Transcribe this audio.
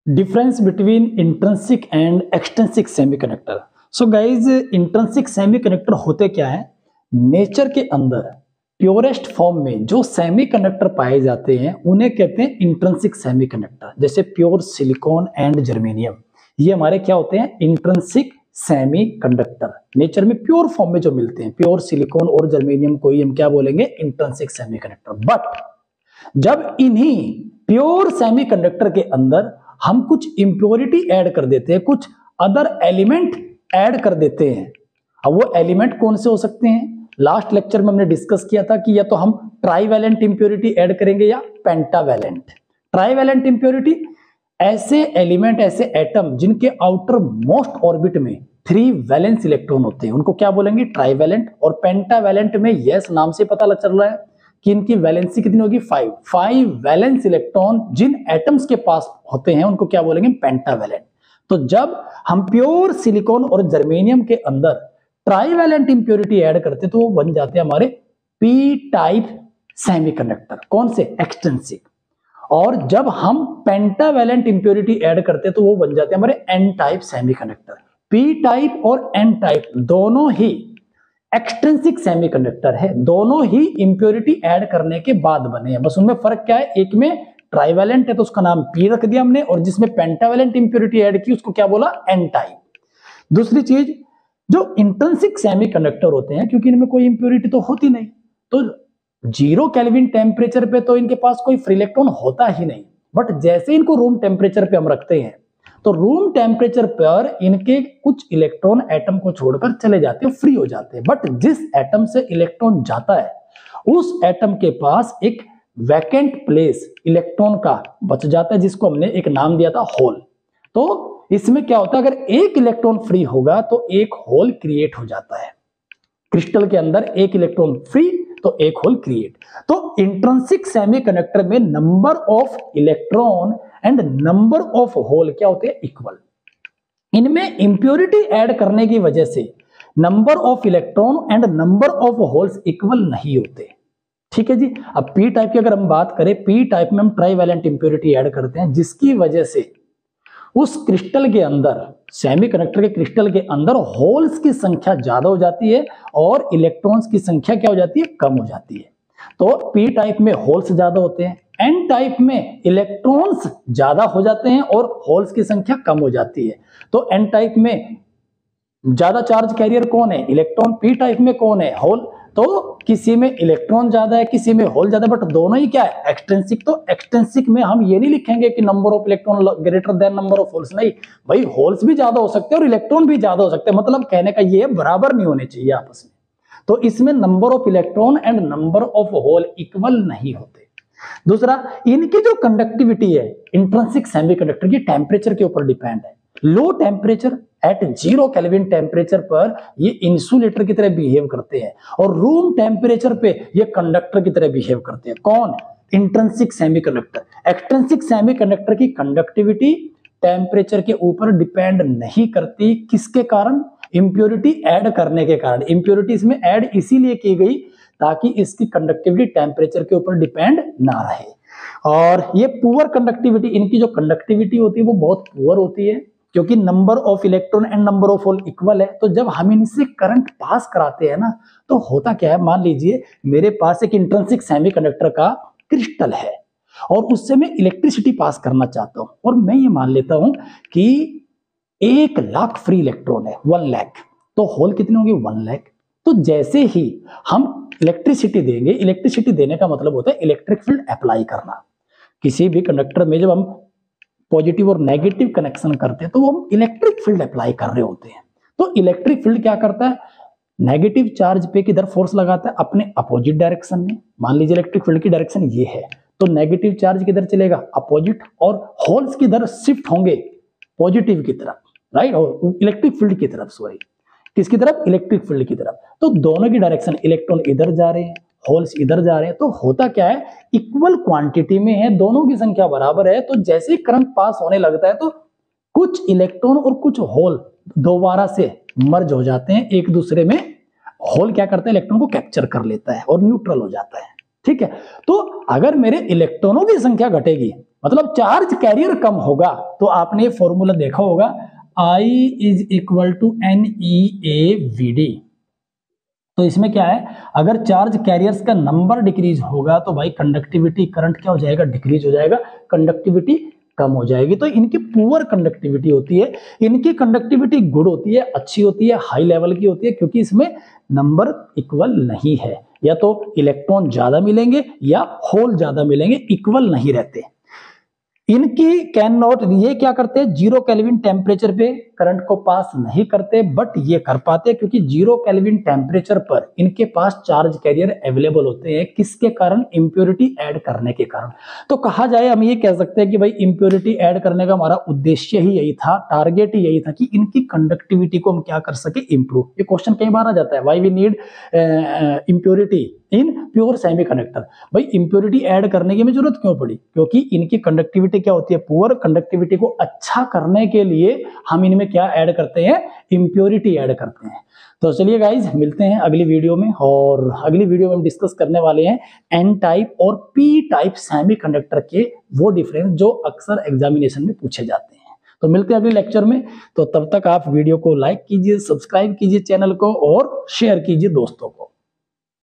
Difference between intrinsic and extrinsic semiconductor. So guys, intrinsic semiconductor होते क्या है? Nature के अंदर प्योरेस्ट फॉर्म में जो सेमीकंडक्टर पाए जाते हैं उन्हें कहते हैं इंट्रिंसिक सेमीकंडक्टर। जैसे प्योर सिलिकॉन एंड जर्मेनियम, ये हमारे क्या होते हैं? Intrinsic semiconductor. नेचर में प्योर फॉर्म में जो मिलते हैं, प्योर सिलिकॉन और जर्मेनियम को ही हम क्या बोलेंगे? Intrinsic semiconductor. बट जब इन्हीं प्योर सेमीकंडक्टर के अंदर हम कुछ इंप्योरिटी ऐड कर देते हैं, कुछ अदर एलिमेंट ऐड कर देते हैं। अब वो एलिमेंट कौन से हो सकते हैं? लास्ट लेक्चर में हमने डिस्कस किया था कि या तो हम ट्राईवैलेंट इंप्योरिटी ऐड करेंगे या पेंटावैलेंट। ट्राईवैलेंट इंप्योरिटी ऐसे एलिमेंट, ऐसे एटम जिनके आउटर मोस्ट ऑर्बिट में 3 वैलेंस इलेक्ट्रॉन होते हैं, उनको क्या बोलेंगे? ट्राईवैलेंट। और पेंटावैलेंट में यस नाम से पता चल रहा है कि इनकी वैलेंसी कितनी होगी? 5 वैलेंस इलेक्ट्रॉन जिन एटम्स के पास होते हैं उनको क्या बोलेंगे? पेंटावैलेंट। तो जब हम प्योर सिलिकॉन और जर्मेनियम के अंदर ट्राईवैलेंट इंप्योरिटी ऐड करते तो वो बन जाते हैं हमारे पी टाइप सेमीकंडक्टर। कौन से? एक्सट्रिंसिक। और जब हम पेंटावैलेंट इंप्योरिटी ऐड करते तो वो बन जाते हैं हमारे N type semiconductor. P type और एन टाइप दोनों ही एक्सट्रिंसिक सेमीकंडक्टर है, दोनों ही इंप्योरिटी ऐड करने के बाद बने हैं। बस उनमें फर्क क्या है? एक में ट्राईवैलेंट है तो उसका नाम पी रख दिया हमने, और जिसमें पेंटावैलेंट इंप्योरिटी ऐड की उसको क्या बोला? N type. दूसरी चीज, जो इंट्रिंसिक सेमीकंडक्टर होते हैं, क्योंकि इनमें कोई इंप्योरिटी तो होती नहीं, तो 0 केल्विन टेम्परेचर पे तो इनके पास कोई फ्री इलेक्ट्रॉन होता ही नहीं। बट जैसे इनको रूम टेम्परेचर पे हम रखते हैं तो रूम टेम्परेचर पर इनके कुछ इलेक्ट्रॉन एटम को छोड़कर चले जाते हैं, फ्री हो जाते हैं। बट जिस एटम से इलेक्ट्रॉन जाता है उस एटम के पास एक वैकेंट प्लेस इलेक्ट्रॉन का बच जाता है, जिसको हमने एक नाम दिया था होल। तो इसमें क्या होता है? अगर एक इलेक्ट्रॉन फ्री होगा तो एक होल क्रिएट हो जाता है। क्रिस्टल के अंदर एक इलेक्ट्रॉन फ्री तो एक होल क्रिएट। तो इंट्रिंसिक सेमीकंडक्टर में number of electron and number of hole क्या होते हैं? इक्वल। इनमें इंप्योरिटी ऐड करने की वजह से number of electron and number of holes equal नहीं होते। ठीक है जी। अब पी टाइप की अगर हम बात करें, पी टाइप में हम ट्राईवैलेंट इंप्योरिटी ऐड करते हैं, जिसकी वजह से उस क्रिस्टल के अंदर, सेमीकंडक्टर के क्रिस्टल के अंदर होल्स की संख्या ज्यादा हो जाती है और इलेक्ट्रॉन्स की संख्या क्या हो जाती है? कम हो जाती है। तो पी टाइप में होल्स ज्यादा होते हैं, एन टाइप में इलेक्ट्रॉन्स ज्यादा हो जाते हैं और होल्स की संख्या कम हो जाती है। तो एन टाइप में ज्यादा चार्ज कैरियर कौन है? इलेक्ट्रॉन। पी टाइप में कौन है? होल। तो किसी में इलेक्ट्रॉन ज्यादा है, किसी में होल ज्यादा, बट दोनों ही क्या है? एक्सट्रिंसिक। तो एक्सट्रिंसिक में हम ये नहीं लिखेंगे कि number of electron greater than number of holes, नहीं भाई, होल्स भी ज्यादा हो सकते हैं और इलेक्ट्रॉन भी ज्यादा हो सकते हैं। मतलब कहने का ये बराबर नहीं होने चाहिए आपस में। तो इसमें number of electron and number of hole equal नहीं होते। दूसरा, इनकी जो कंडक्टिविटी है इंट्रिंसिक सेमीकंडक्टर की, टेम्परेचर के ऊपर डिपेंड है। Low temperature at 0 kelvin temperature पर ये इंसुलेटर की तरह बिहेव करते हैं और रूम टेम्परेचर पे ये कंडक्टर की तरह बिहेव करते हैं। कौन? Intrinsic semiconductor. एक्सट्रिंसिक सेमीकंडक्टर की कंडक्टिविटी टेम्परेचर के ऊपर डिपेंड नहीं करती। किसके कारण? इंप्योरिटी ऐड करने के कारण। इंप्योरिटी इसमें ऐड इसीलिए की गई ताकि इसकी कंडक्टिविटी टेम्परेचर के ऊपर डिपेंड ना रहे। और ये पुअर कंडक्टिविटी, इनकी जो कंडक्टिविटी होती है वो बहुत पुअर होती है, क्योंकि number of electron and number of hole equal है। तो जब हम इनसे करंट पास कराते हैं ना, तो होता क्या है? मान लीजिए मेरे पास एक इंट्रिंसिक सेमीकंडक्टर का क्रिस्टल है और उससे मैं इलेक्ट्रिसिटी पास करना चाहता हूं, और मैं ये मान लेता हूं कि 1 लाख फ्री इलेक्ट्रॉन है, 1 लाख। तो होल कितने होंगे? 1 लाख। तो जैसे ही हम इलेक्ट्रिसिटी देंगे, इलेक्ट्रिसिटी देने का मतलब होता है इलेक्ट्रिक फील्ड अप्लाई करना। किसी भी कंडक्टर में जब हम पॉजिटिव और नेगेटिव कनेक्शन करते हैं तो वो हम इलेक्ट्रिक फील्ड अप्लाई कर रहे होते हैं। तो इलेक्ट्रिक फील्ड क्या करता है? नेगेटिव चार्ज पे किधर फोर्स लगाता है? अपने अपोजिट डायरेक्शन में। मान लीजिए इलेक्ट्रिक फील्ड की डायरेक्शन ये है, तो नेगेटिव चार्ज किधर चलेगा? अपोजिट। और होल्स किधर शिफ्ट होंगे? पॉजिटिव की तरफ, राइट? और इलेक्ट्रिक फील्ड की तरफ, सॉरी, किसकी तरफ? इलेक्ट्रिक फील्ड की तरफ। तो दोनों की डायरेक्शन, इलेक्ट्रॉन इधर जा रहे हैं, होल्स इधर जा रहे हैं। तो होता क्या है? इक्वल क्वांटिटी में है, दोनों की संख्या बराबर है। तो जैसे ही करंट पास होने लगता है तो कुछ इलेक्ट्रॉन और कुछ होल दोबारा से मर्ज हो जाते हैं एक दूसरे में। होल क्या करता है? इलेक्ट्रॉन को कैप्चर कर लेता है और न्यूट्रल हो जाता है। ठीक है। तो अगर मेरे इलेक्ट्रॉनों की संख्या घटेगी मतलब चार्ज कैरियर कम होगा तो आपने ये फॉर्मूला देखा होगा, I is equal to NeAVD। तो इसमें क्या है, अगर चार्ज कैरियर्स का नंबर डिक्रीज होगा तो भाई कंडक्टिविटी करंट क्या हो जाएगा, डिक्रीज हो जाएगा, कंडक्टिविटी कम हो जाएगी। तो इनकी पुअर कंडक्टिविटी होती है, इनकी कंडक्टिविटी गुड होती है, अच्छी होती है, हाई लेवल की होती है, क्योंकि इसमें नंबर इक्वल नहीं है, या तो इलेक्ट्रॉन ज्यादा मिलेंगे या होल ज्यादा मिलेंगे, इक्वल नहीं रहते। इनकी कैन नॉट, ये क्या करते हैं, 0 केल्विन टेम्परेचर पे करंट को पास नहीं करते, बट ये कर पाते हैं क्योंकि 0 केल्विन टेम्परेचर पर इनके पास चार्ज कैरियर अवेलेबल होते हैं। किसके कारण, इंप्योरिटी ऐड करने के कारण। तो कहा जाए, हम ये कह सकते हैं कि भाई इंप्योरिटी ऐड करने का हमारा उद्देश्य ही यही था, टारगेट ही यही था कि इनकी कंडक्टिविटी को हम क्या कर सके, इंप्रूव। ये क्वेश्चन कई बार आ जाता है, why we need impurity in pure semiconductor. भाई इंप्योरिटी ऐड करने की हमें जरूरत क्यों पड़ी, क्योंकि इनकी कंडक्टिविटी क्या होती है, पुअर। कंडक्टिविटी को अच्छा करने के लिए हम इनमें क्या ऐड करते हैं, इंप्योरिटी ऐड करते हैं। तो चलिए गाइज, मिलते हैं अगली वीडियो में, और अगली वीडियो में हम डिस्कस करने वाले हैं एन टाइप और पी टाइप सेमीकंडक्टर के वो डिफरेंस जो अक्सर एग्जामिनेशन में पूछे जाते हैं। तो मिलते हैं अगले लेक्चर में। तो तब तक आप वीडियो को लाइक कीजिए, सब्सक्राइब कीजिए चैनल को, और शेयर कीजिए दोस्तों को।